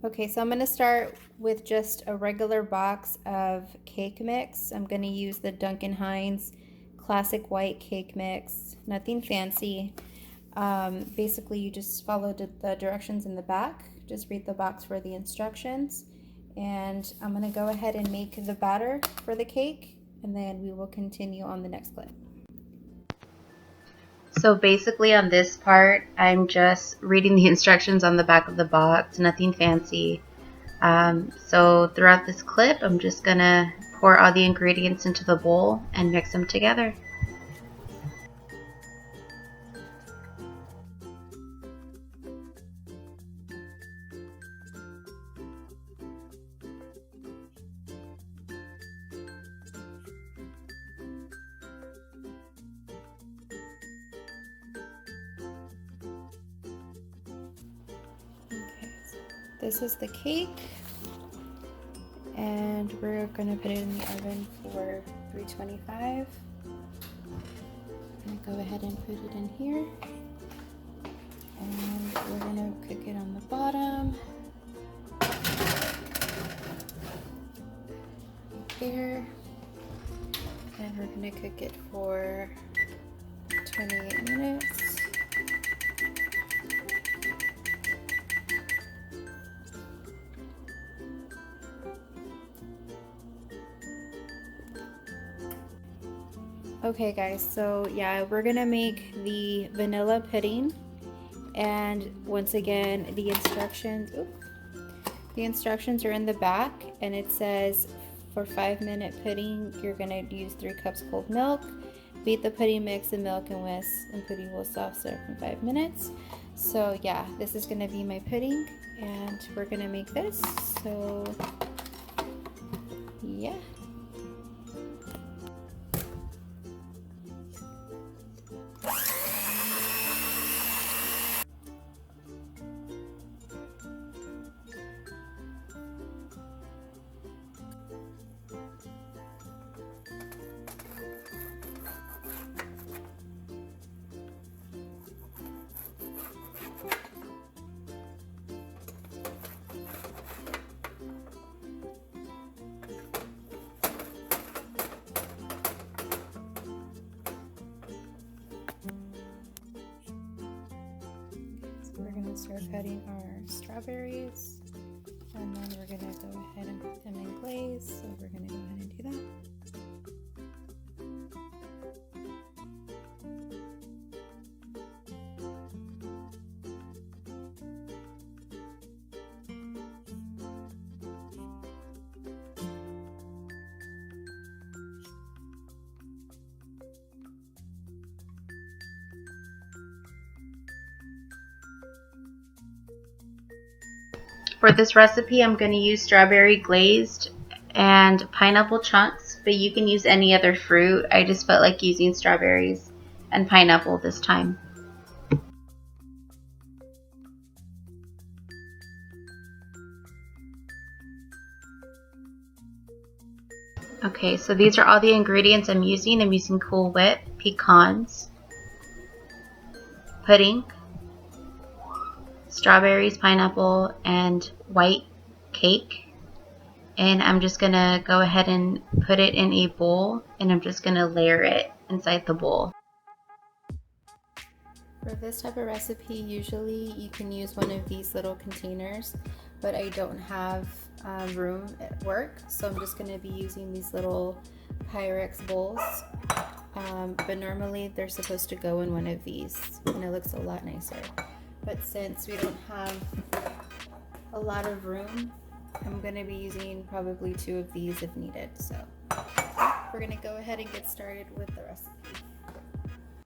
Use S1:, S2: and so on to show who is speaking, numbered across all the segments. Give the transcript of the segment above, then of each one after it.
S1: Okay, so I'm going to start with just a regular box of cake mix. I'm going to use the Duncan Hines Classic White Cake Mix, nothing fancy. Basically, you just follow the directions in the back. Just read the box for the instructions. And I'm going to go ahead and make the batter for the cake, and then we will continue on the next clip.
S2: So basically on this part, I'm just reading the instructions on the back of the box, nothing fancy. So throughout this clip, I'm just gonna pour all the ingredients into the bowl and mix them together.
S1: Okay, so this is the cake, and we're gonna put it in the oven for 325. I'm gonna go ahead and put it in here, and we're gonna cook it on the bottom here, and we're gonna cook it for 28 minutes. Okay guys, so yeah, we're gonna make the vanilla pudding, and once again the instructions are in the back, and it says for 5-minute pudding you're gonna use 3 cups cold milk, beat the pudding mix and milk and whisk, and pudding will soft serve in 5 minutes. So yeah, this is gonna be my pudding, and we're gonna make this. So yeah. We're going to start cutting our strawberries, and then we're going to go ahead and put them in glaze. So we're going to go ahead and do that.
S2: For this recipe, I'm going to use strawberry glazed and pineapple chunks, but you can use any other fruit. I just felt like using strawberries and pineapple this time. Okay, so these are all the ingredients I'm using. I'm using Cool Whip, pecans, pudding, strawberries, pineapple, and white cake. And I'm just gonna go ahead and put it in a bowl, and I'm just gonna layer it inside the bowl.
S1: For this type of recipe, usually you can use one of these little containers, but I don't have room at work, so I'm just going to be using these little Pyrex bowls. But normally they're supposed to go in one of these, and it looks a lot nicer. But since we don't have a lot of room, I'm going to be using probably 2 of these if needed. So we're going to go ahead and get started with the recipe.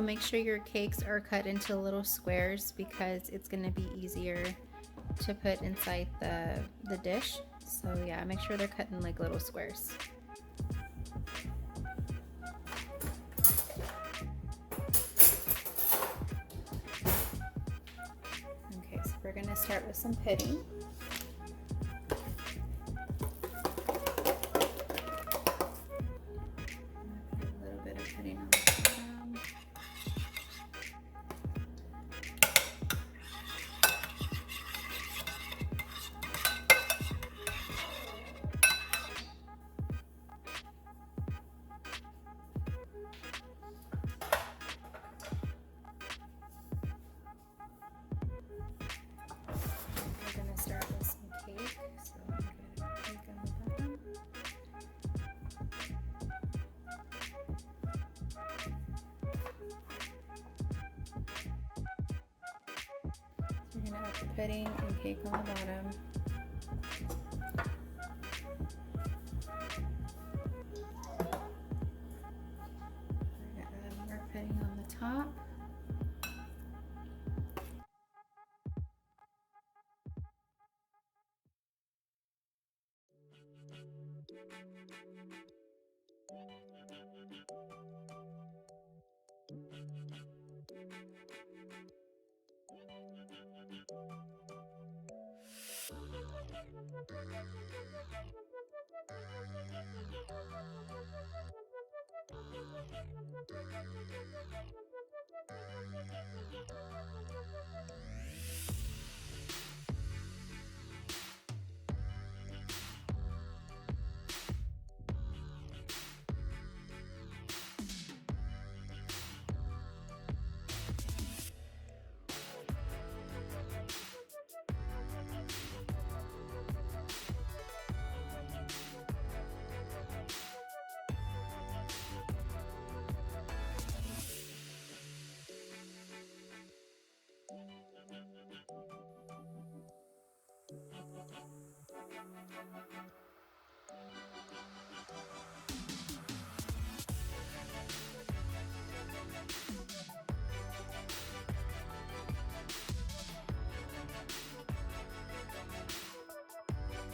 S1: Make sure your cakes are cut into little squares because it's going to be easier to put inside the dish. So yeah, make sure they're cut in like little squares. Okay, so we're going to start with some pudding. A little bit of pudding on the bottom. pudding and cake on the bottom. We're gonna add more pudding on the top.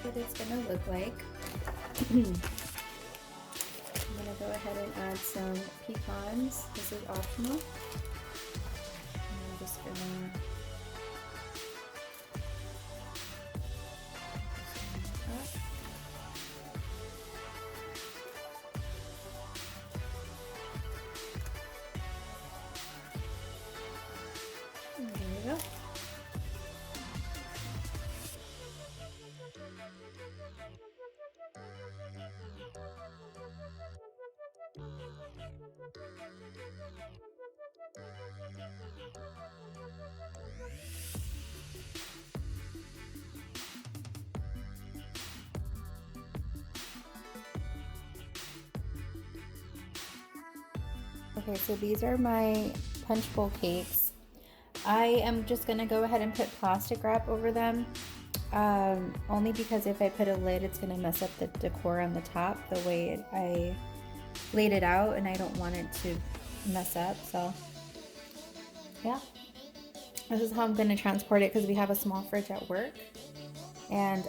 S1: What it's gonna look like. I'm gonna go ahead and add some pecans. This is optional. And I'm just gonna and there we go. Okay, so these are my punch bowl cakes. I am just gonna go ahead and put plastic wrap over them, only because if I put a lid, it's gonna mess up the decor on the top the way I laid it out, and I don't want it to mess up. So yeah, this is how I'm gonna transport it because we have a small fridge at work, and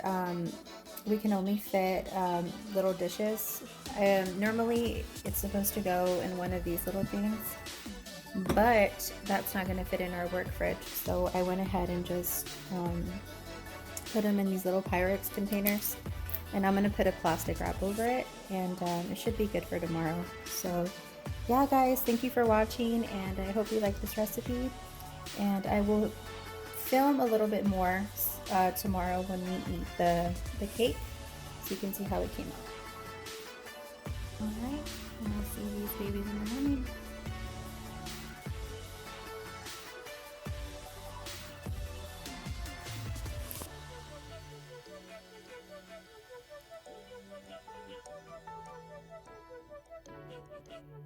S1: we can only fit little dishes. Normally it's supposed to go in one of these little things, but that's not going to fit in our work fridge. So I went ahead and just put them in these little Pyrex containers, and I'm going to put a plastic wrap over it, and it should be good for tomorrow. So yeah, guys, thank you for watching, and I hope you like this recipe, and I will film a little bit more tomorrow when we eat the cake, so you can see how it came out. Alright, and I'll see these babies in the morning.